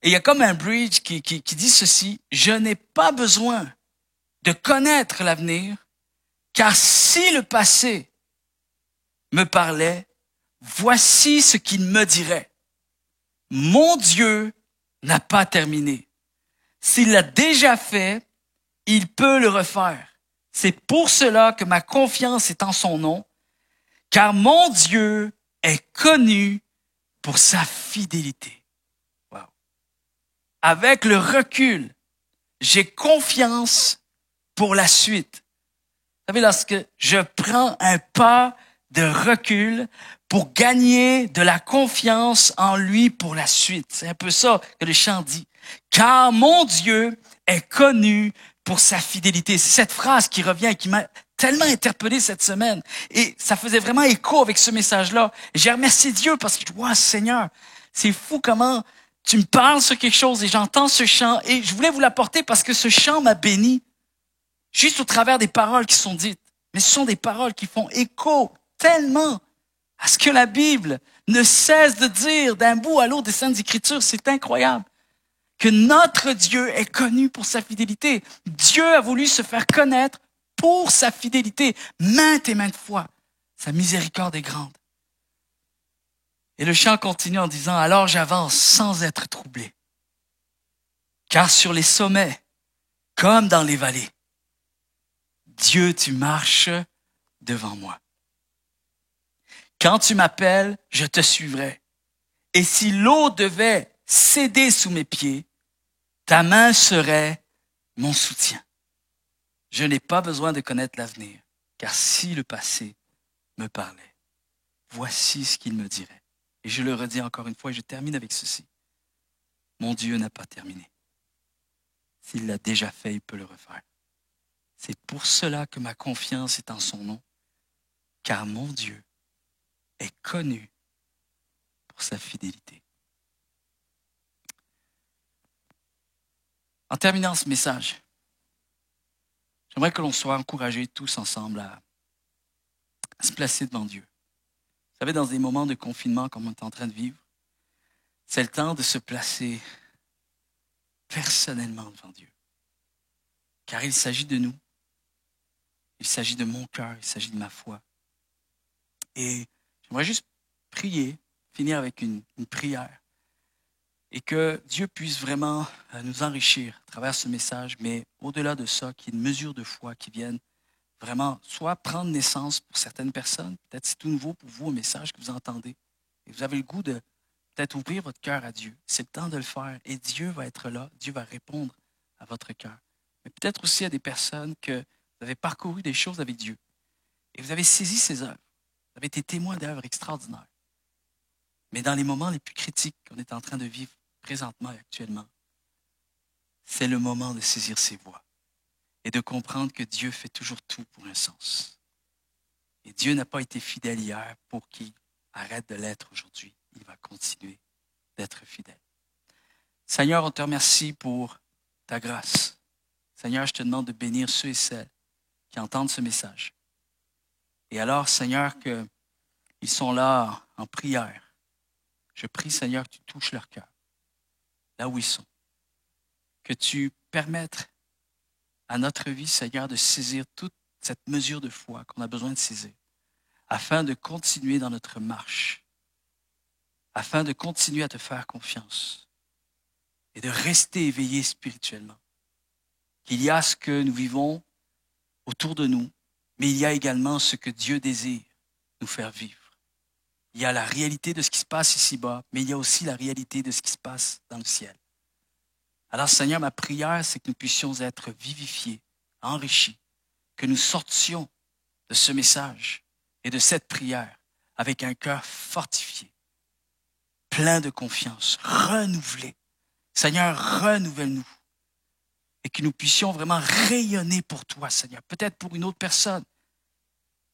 Speaker 2: Et il y a comme un bridge qui dit ceci, je n'ai pas besoin de connaître l'avenir, car si le passé me parlait, voici ce qu'il me dirait. Mon Dieu n'a pas terminé. S'il l'a déjà fait, il peut le refaire. C'est pour cela que ma confiance est en son nom, car mon Dieu est connu pour sa fidélité. Avec le recul, j'ai confiance pour la suite. Vous savez, lorsque je prends un pas de recul pour gagner de la confiance en lui pour la suite. C'est un peu ça que le chant dit. Car mon Dieu est connu pour sa fidélité. C'est cette phrase qui revient et qui m'a tellement interpellé cette semaine. Et ça faisait vraiment écho avec ce message-là. J'ai remercié Dieu parce que je vois, Seigneur, c'est fou comment tu me parles sur quelque chose et j'entends ce chant et je voulais vous l'apporter parce que ce chant m'a béni juste au travers des paroles qui sont dites. Mais ce sont des paroles qui font écho tellement à ce que la Bible ne cesse de dire d'un bout à l'autre des Saintes Écritures. C'est incroyable que notre Dieu est connu pour sa fidélité. Dieu a voulu se faire connaître pour sa fidélité maintes et maintes fois. Sa miséricorde est grande. Et le chant continue en disant « Alors j'avance sans être troublé, car sur les sommets, comme dans les vallées, Dieu, tu marches devant moi. Quand tu m'appelles, je te suivrai. Et si l'eau devait céder sous mes pieds, ta main serait mon soutien. Je n'ai pas besoin de connaître l'avenir, car si le passé me parlait, voici ce qu'il me dirait. Et je le redis encore une fois et je termine avec ceci. Mon Dieu n'a pas terminé. S'il l'a déjà fait, il peut le refaire. C'est pour cela que ma confiance est en son nom, car mon Dieu est connu pour sa fidélité. En terminant ce message, j'aimerais que l'on soit encouragés tous ensemble à se placer devant Dieu. Vous savez, dans des moments de confinement comme on est en train de vivre, c'est le temps de se placer personnellement devant Dieu. Car il s'agit de nous. Il s'agit de mon cœur, il s'agit de ma foi. Et j'aimerais juste prier, finir avec une prière. Et que Dieu puisse vraiment nous enrichir à travers ce message, mais au-delà de ça, qu'il y ait une mesure de foi qui vienne vraiment soit prendre naissance pour certaines personnes, peut-être c'est tout nouveau pour vous un message que vous entendez, et vous avez le goût de peut-être ouvrir votre cœur à Dieu. C'est le temps de le faire et Dieu va être là, Dieu va répondre à votre cœur. Mais peut-être aussi à des personnes que vous avez parcouru des choses avec Dieu et vous avez saisi ses œuvres, vous avez été témoin d'œuvres extraordinaires. Mais dans les moments les plus critiques qu'on est en train de vivre présentement et actuellement, c'est le moment de saisir ses voies et de comprendre que Dieu fait toujours tout pour un sens. Et Dieu n'a pas été fidèle hier pour qu'il arrête de l'être aujourd'hui. Il va continuer d'être fidèle. Seigneur, on te remercie pour ta grâce. Seigneur, je te demande de bénir ceux et celles qui entendent ce message. Et alors, Seigneur, qu'ils sont là en prière. Je prie, Seigneur, que tu touches leur cœur, là où ils sont. Que tu permettes à notre vie, Seigneur, de saisir toute cette mesure de foi qu'on a besoin de saisir, afin de continuer dans notre marche, afin de continuer à te faire confiance et de rester éveillés spirituellement. Qu'il y a ce que nous vivons autour de nous, mais il y a également ce que Dieu désire nous faire vivre. Il y a la réalité de ce qui se passe ici-bas, mais il y a aussi la réalité de ce qui se passe dans le ciel. Alors, Seigneur, ma prière, c'est que nous puissions être vivifiés, enrichis, que nous sortions de ce message et de cette prière avec un cœur fortifié, plein de confiance, renouvelé. Seigneur, renouvelle-nous et que nous puissions vraiment rayonner pour toi, Seigneur, peut-être pour une autre personne,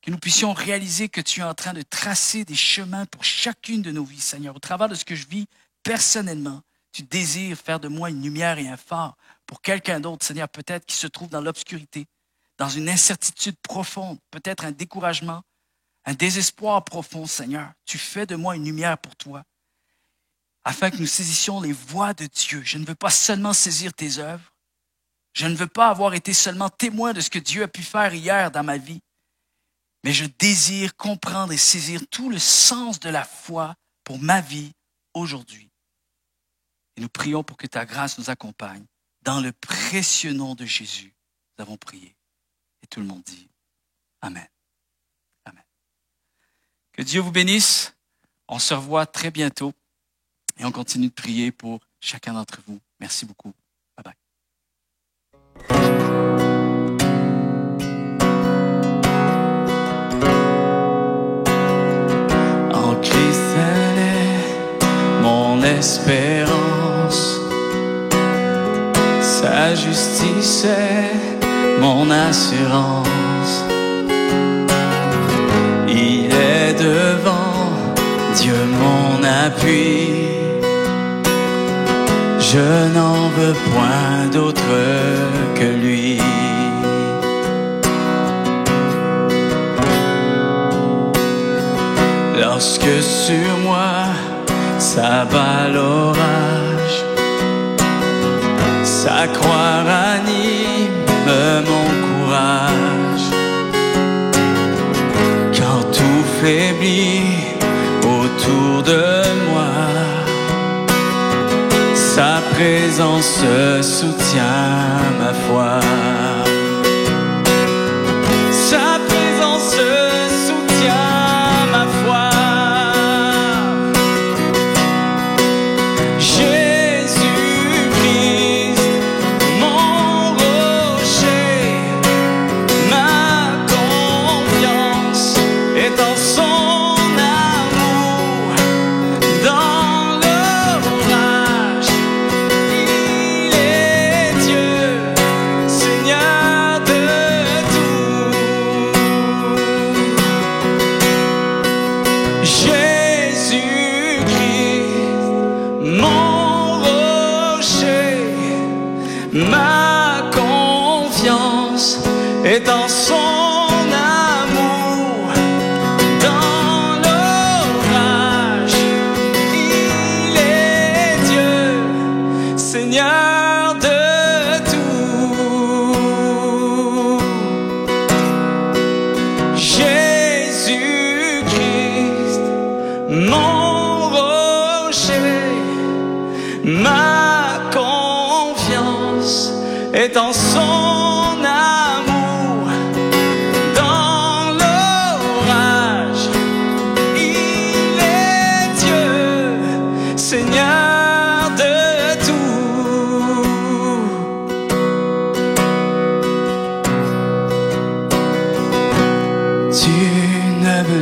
Speaker 2: que nous puissions réaliser que tu es en train de tracer des chemins pour chacune de nos vies, Seigneur. Au travers de ce que je vis personnellement, tu désires faire de moi une lumière et un phare pour quelqu'un d'autre, Seigneur, peut-être qui se trouve dans l'obscurité, dans une incertitude profonde, peut-être un découragement, un désespoir profond, Seigneur. Tu fais de moi une lumière pour toi, afin que nous saisissions les voies de Dieu. Je ne veux pas seulement saisir tes œuvres, je ne veux pas avoir été seulement témoin de ce que Dieu a pu faire hier dans ma vie, mais je désire comprendre et saisir tout le sens de la foi pour ma vie aujourd'hui. Et nous prions pour que ta grâce nous accompagne. Dans le précieux nom de Jésus, nous avons prié. Et tout le monde dit Amen. Amen. Que Dieu vous bénisse. On se revoit très bientôt et on continue de prier pour chacun d'entre vous. Merci beaucoup. Bye bye. En Christ, elle est mon espérance. Sa justice est mon assurance. Il est devant, Dieu mon appui. Je n'en veux point d'autre que lui. Lorsque sur moi s'abat l'orage, sa croix ranime mon courage. Quand tout faiblit autour de moi, sa présence soutient ma foi. Sa présence soutient ma foi. Ma confiance est dans son amour. Dans l'orage, il est Dieu, Seigneur de tout. Jésus-Christ, mon rocher, ma confiance est en son amour. Dans l'orage, il est Dieu, Seigneur de tout. Tu ne me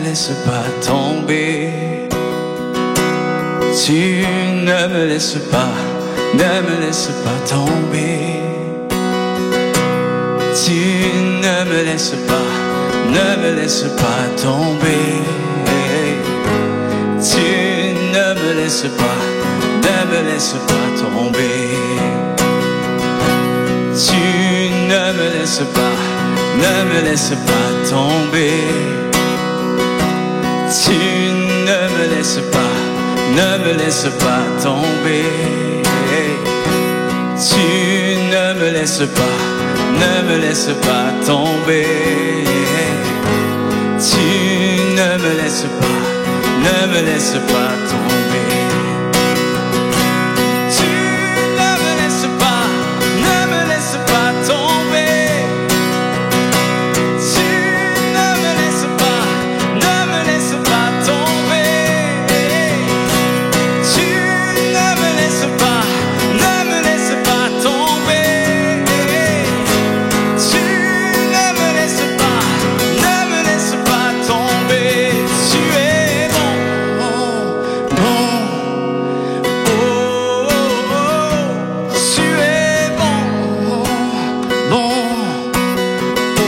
Speaker 2: laisses pas tomber. Tu ne me laisses pas tomber. Tu ne me laisses pas tomber. Tu ne me laisses pas tomber. tomber. Tu ne me laisses pas, ne me laisses pas tomber. Tu ne me laisses pas, ne me laisse pas tomber. Tu ne me laisses pas, ne me laisse pas tomber. Tu ne me laisses pas, ne me laisse pas tomber. Tu ne me laisses pas, ne me laisse pas tomber. Tu ne me laisses pas, ne me laisse pas tomber. Tu ne me laisses pas, ne me laisse pas tomber. Tu ne me laisses pas, ne me laisse pas tomber. Tu es bon, bon, oh, oh, oh. Tu es bon, bon, oh, oh,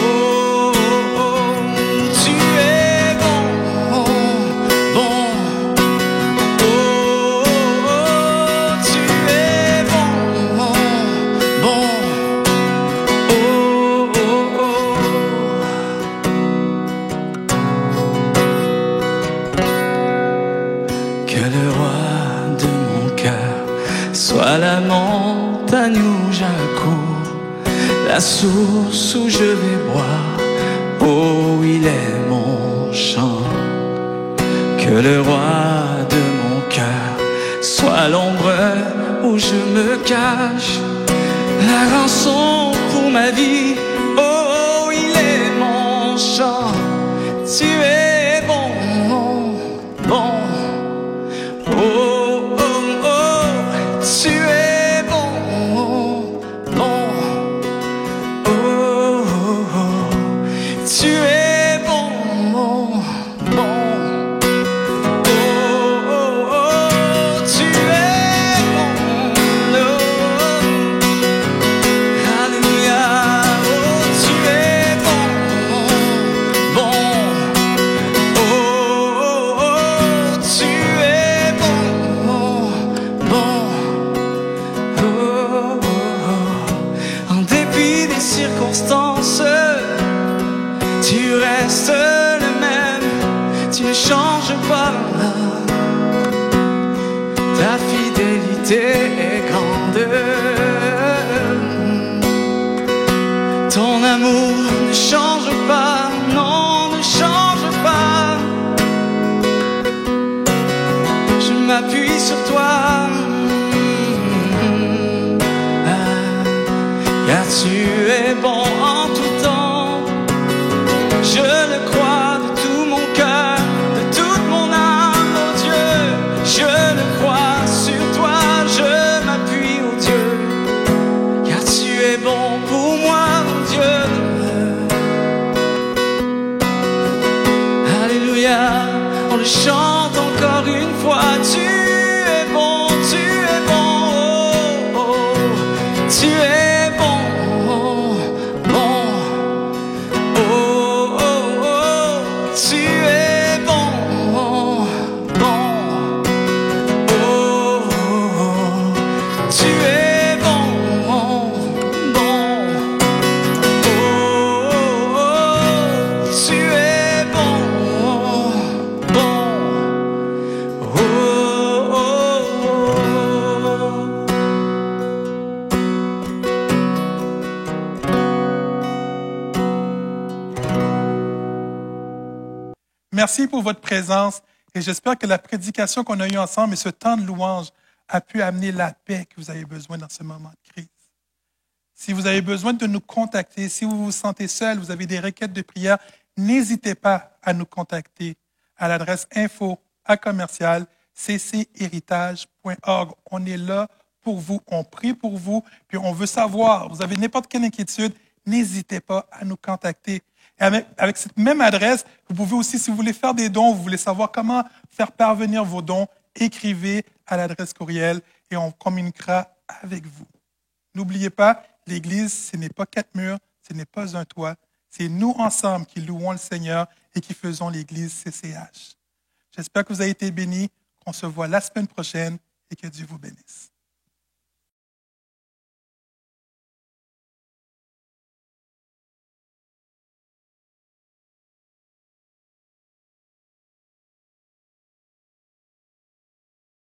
Speaker 2: oh. Tu es bon, bon, oh, oh, oh. Tu es bon, bon, oh, oh, oh. Que le roi de mon cœur soit la montagne où j'accours, la source où je vais boire. Oh, il est mon chant. Que le roi de mon cœur soit l'ombre où je me cache, la rançon pour ma vie. Oh, il est mon chant. Tu es bon, bon. Oh, oh, oh. Tu es bon, bon. Oh, oh, oh. Tu es bon, bon. Oh, oh, oh. Tu es bon, oh. Alléluia. Oh, tu es bon, bon. Oh, oh, oh. Tu es bon, bon. Oh, oh, oh. En dépit des circonstances, tu restes le même, tu ne changes pas. Ta fidélité est grande. Ton amour ne change pas, non, ne change pas. Je m'appuie sur toi, car tu es bon en tout temps. Je le crois de tout mon cœur, de toute mon âme, oh Dieu. Je le crois sur toi, je m'appuie, oh Dieu, car tu es bon pour moi, oh Dieu. Alléluia, on le chante encore une fois. Tu es bon, tu es bon, oh, oh. Tu es bon, bon. Oh, oh, oh. Tu es bon, bon. Oh, oh, oh. Tu es bon, bon. Oh, oh, oh. Tu es bon, bon. Oh, oh, oh.
Speaker 1: Merci pour votre présence et j'espère que la prédication qu'on a eue ensemble et ce temps de louange a pu amener la paix que vous avez besoin dans ce moment de crise. Si vous avez besoin de nous contacter, si vous vous sentez seul, vous avez des requêtes de prière, n'hésitez pas à nous contacter à l'adresse info@ccheritage.org. On est là pour vous, on prie pour vous, puis on veut savoir, vous avez n'importe quelle inquiétude, n'hésitez pas à nous contacter. Et avec cette même adresse, vous pouvez aussi, si vous voulez faire des dons, vous voulez savoir comment faire parvenir vos dons, écrivez à l'adresse courriel et on communiquera avec vous. N'oubliez pas, l'Église, ce n'est pas 4 murs, ce n'est pas un toit, c'est nous ensemble qui louons le Seigneur et qui faisons l'Église CCH. J'espère que vous avez été bénis, qu'on se voit la semaine prochaine et que Dieu vous bénisse.